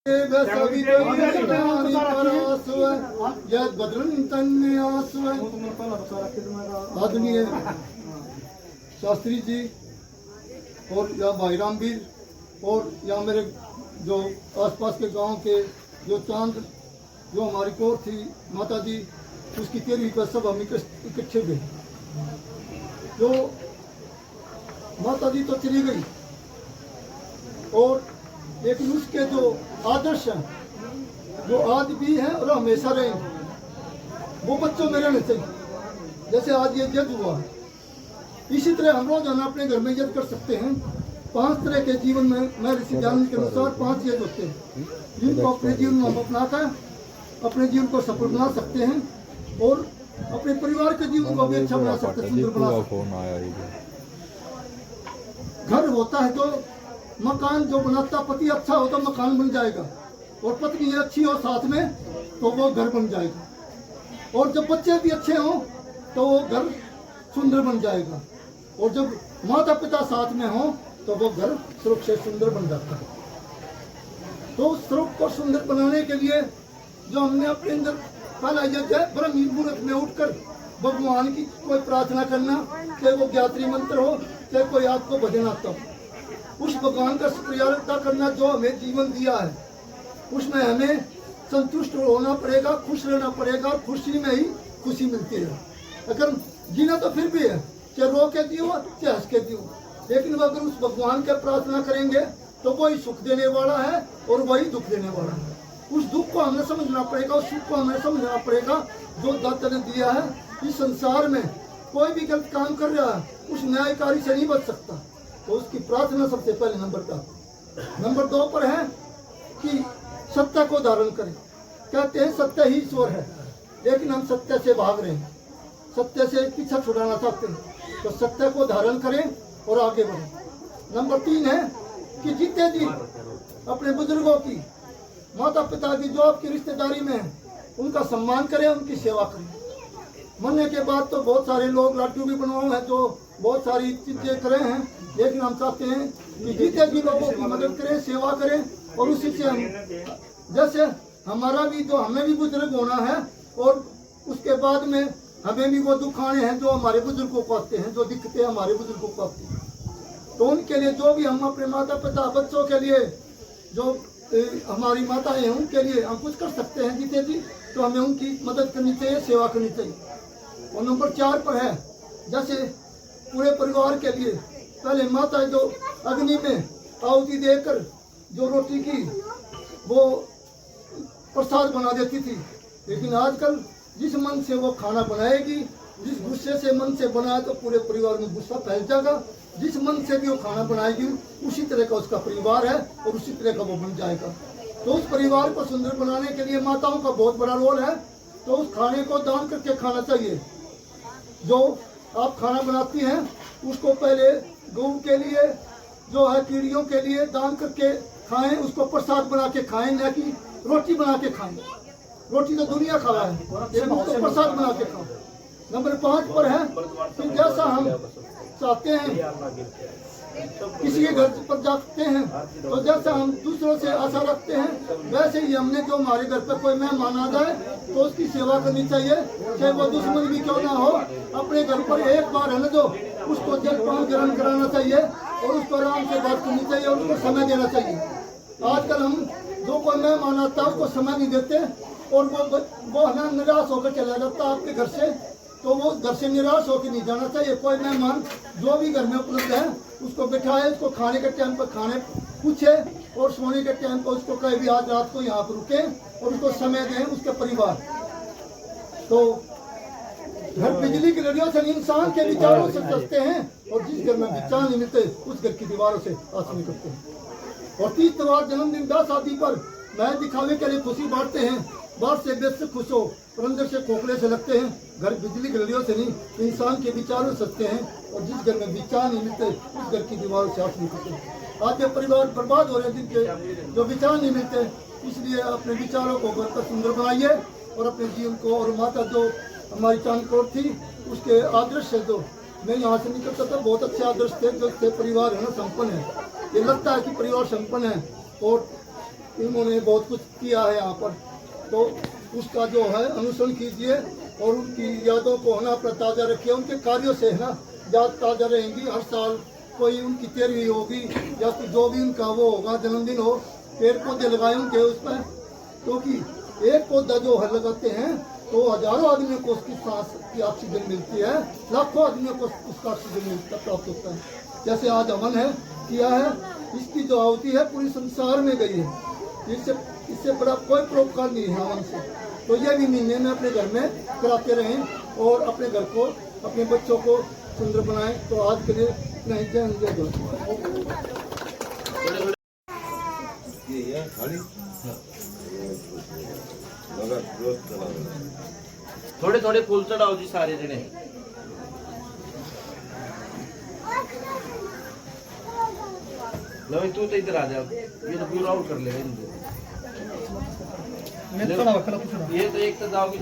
आदरणीय शास्त्री जी और या भाई रामवीर और या मेरे जो आसपास के गांव के जो चांद जो हमारी कोर थी माता जी उसकी 13वीं पर सब हम इकट्ठे गए। जो माता जी तो चली गई और लेकिन उसके जो आदर्श हैं जो आज भी हैं और हमेशा रहेंगे वो बच्चों में रहने चाहिए। जैसे आज ये यज्ञ हुआ इसी तरह हम रोजाना अपने घर में यज्ञ कर सकते हैं। 5 तरह के जीवन में मैं ऋषि ज्ञान के अनुसार 5 यज्ञ होते हैं जिनको अपने जीवन में हम अपनाकर अपने जीवन को सफल बना सकते हैं और अपने परिवार के जीवन को भी अच्छा बना सकते हैं, सुंदर बना सकते हैं। घर होता है जो मकान जो बनाता पति अच्छा हो तो मकान बन जाएगा और पत्नी अच्छी हो साथ में तो वो घर बन जाएगा और जब बच्चे भी अच्छे हों तो वो घर सुंदर बन जाएगा और जब माता पिता साथ में हों तो वो घर सुरख से सुंदर बन जाता है। तो सुरख को सुंदर बनाने के लिए जो हमने अपने अंदर पहला यज्ञ है ब्रह्म मुहूर्त में उठकर भगवान की कोई प्रार्थना करना, चाहे वो ज्ञात्री मंत्र हो चाहे कोई आपको भजन आता हो, उस भगवान का शुक्रिया अदा करना जो हमें जीवन दिया है उसमें हमें संतुष्ट होना पड़ेगा, खुश रहना पड़ेगा और खुशी में ही खुशी मिलती है। अगर जीना तो फिर भी है चाहे रो के दियो चाहे हंस के दियो, लेकिन अगर उस भगवान के प्रार्थना करेंगे तो वही सुख देने वाला है और वही दुख देने वाला है। उस दुख को हमें समझना पड़ेगा, उस सुख को हमें समझना पड़ेगा जो दाता ने दिया है। इस संसार में कोई भी गलत काम कर रहा है उस न्यायकारी से नहीं बच सकता, तो उसकी प्रार्थना सबसे पहले नंबर 2 पर है कि सत्य को धारण करें। कहते हैं सत्य ही ईश्वर है, लेकिन हम सत्य से भाग रहे हैं, सत्य से पीछा छुड़ाना चाहते हैं, तो सत्य को धारण करें और आगे बढ़ें। नंबर 3 है कि जितने जी अपने बुजुर्गों की माता पिता की जो आपकी रिश्तेदारी में है उनका सम्मान करें, उनकी सेवा करें। मरने के बाद तो बहुत सारे लोग लाडू भी बनवाए हैं जो बहुत सारी चीजें करे हैं, लेकिन हम चाहते हैं कि जितने भी लोगों की मदद करें, सेवा करें और उसी से हम जैसे हमारा भी जो हमें भी बुजुर्ग होना है और उसके बाद में हमें भी वो दुख आने हैं जो हमारे बुजुर्गों को आते हैं, जो दिक्कतें हमारे बुजुर्गों को आती हैं। तो उनके लिए जो भी हम अपने माता पिता बच्चों के लिए जो हमारी माताएं हैं उनके लिए हम कुछ कर सकते हैं जितने भी, तो हमें उनकी मदद करनी चाहिए, सेवा करनी चाहिए। और नंबर 4 पर है जैसे पूरे परिवार के लिए पहले माता जो अग्नि में आहुति देकर जो रोटी की वो प्रसाद बना देती थी, लेकिन आजकल जिस मन से वो खाना बनाएगी, जिस गुस्से से मन से बनाए तो पूरे परिवार में गुस्सा फैल जाएगा। जिस मन से भी वो खाना बनाएगी उसी तरह का उसका परिवार है और उसी तरह का वो बन जाएगा। तो उस परिवार को सुंदर बनाने के लिए माताओं का बहुत बड़ा रोल है। तो उस खाने को दान करके खाना चाहिए। जो आप खाना बनाती हैं उसको पहले गौ के लिए जो है कीड़ियों के लिए दान करके खाएं, उसको प्रसाद बना के खाएं, न कि रोटी बना के खाएं। रोटी तो दुनिया खावा है, उसको प्रसाद बना के खाओ। नंबर 5 पर है कि जैसा हम चाहते हैं किसी के घर पर जाते हैं तो जैसा हम दूसरों से आशा रखते हैं वैसे ही हमने जो हमारे घर पर कोई मेहमान आ जाए तो उसकी सेवा करनी चाहिए, चाहे वो दुश्मन भी क्यों ना हो। अपने घर पर एक बार है ना जो उसको जलपान ग्रहण कराना चाहिए और उसको आराम से बात करनी चाहिए और उसको समय देना चाहिए। आजकल हम जो कोई मेहमान आता है उसको समय नहीं देते और वो हमें निराश होकर चला जाता आपके घर से, तो वो घर से निराश होकर नहीं जाना चाहिए। कोई मेहमान जो भी घर में उपलब्ध है उसको बिठाए, उसको खाने के टाइम पर खाने पूछे और सोने के टाइम पर उसको कहीं भी आज रात को यहाँ पर रुके और उसको समय दें उसके परिवार। तो घर बिजली की लड़ियों से इंसान के विचारों से सजते हैं और जिस घर में विचार नहीं मिलते उस घर की दीवारों से आंसू निकलते हैं। और 30 त्योहार जन्मदिन 10 शादी पर महज दिखावे के लिए खुशी बांटते हैं, बाहर से बेस से खुश हो और अंदर से खोखले से लगते हैं। घर बिजली की लड़ियों से नहीं इंसान के विचारों से सजते हैं और जिस घर में विचार नहीं मिलते उस घर की दीवारों से आंसू निकलते हैं। आज के परिवार बर्बाद हो रहे हैं जिनके जो विचार नहीं मिलते, इसलिए अपने विचारों को घर पर सुंदर बनाइए और अपने जीवन को। और माता जो हमारी चांदकोर थी उसके आदर्श से जो मैं यहाँ से निकलता था बहुत अच्छे आदर्श थे जो परिवार है ना संपन्न है। ये लगता है कि परिवार संपन्न है और इन्होंने बहुत कुछ किया है यहाँ पर, तो उसका जो है अनुसरण कीजिए और उनकी यादों को है ना अपना ताज़ा रखिए। उनके कार्यों से है ना याद ताज़ा रहेंगी। हर साल कोई उनकी 13वीं होगी या तो जो भी उनका वो होगा जन्मदिन हो, पेड़ पौधे लगाए उनके उस पर, क्योंकि एक पौधा जो है लगाते हैं तो हजारों आदमियों को उसकी सांस की ऑक्सीजन मिलती है, लाखों आदमियों को उसका ऑक्सीजन मिलता प्राप्त होता है। जैसे आज हवन है किया है, इसकी जो आहुति है पूरी संसार में गई है। इससे बड़ा कोई परोपकार नहीं है हवन से। तो ये भी महीने में अपने घर में कराते रहें और अपने घर को अपने बच्चों को सुंदर बनाएं। तो आज के लिए इतना ही। जय हिंद, जय भारत। थोड़े थोड़े फूल चढ़ाओ जी सारे जने। लो तू तो इधर आ जा, ये तो पूरा आउट कर ले। ये तो एक तो जाओगी।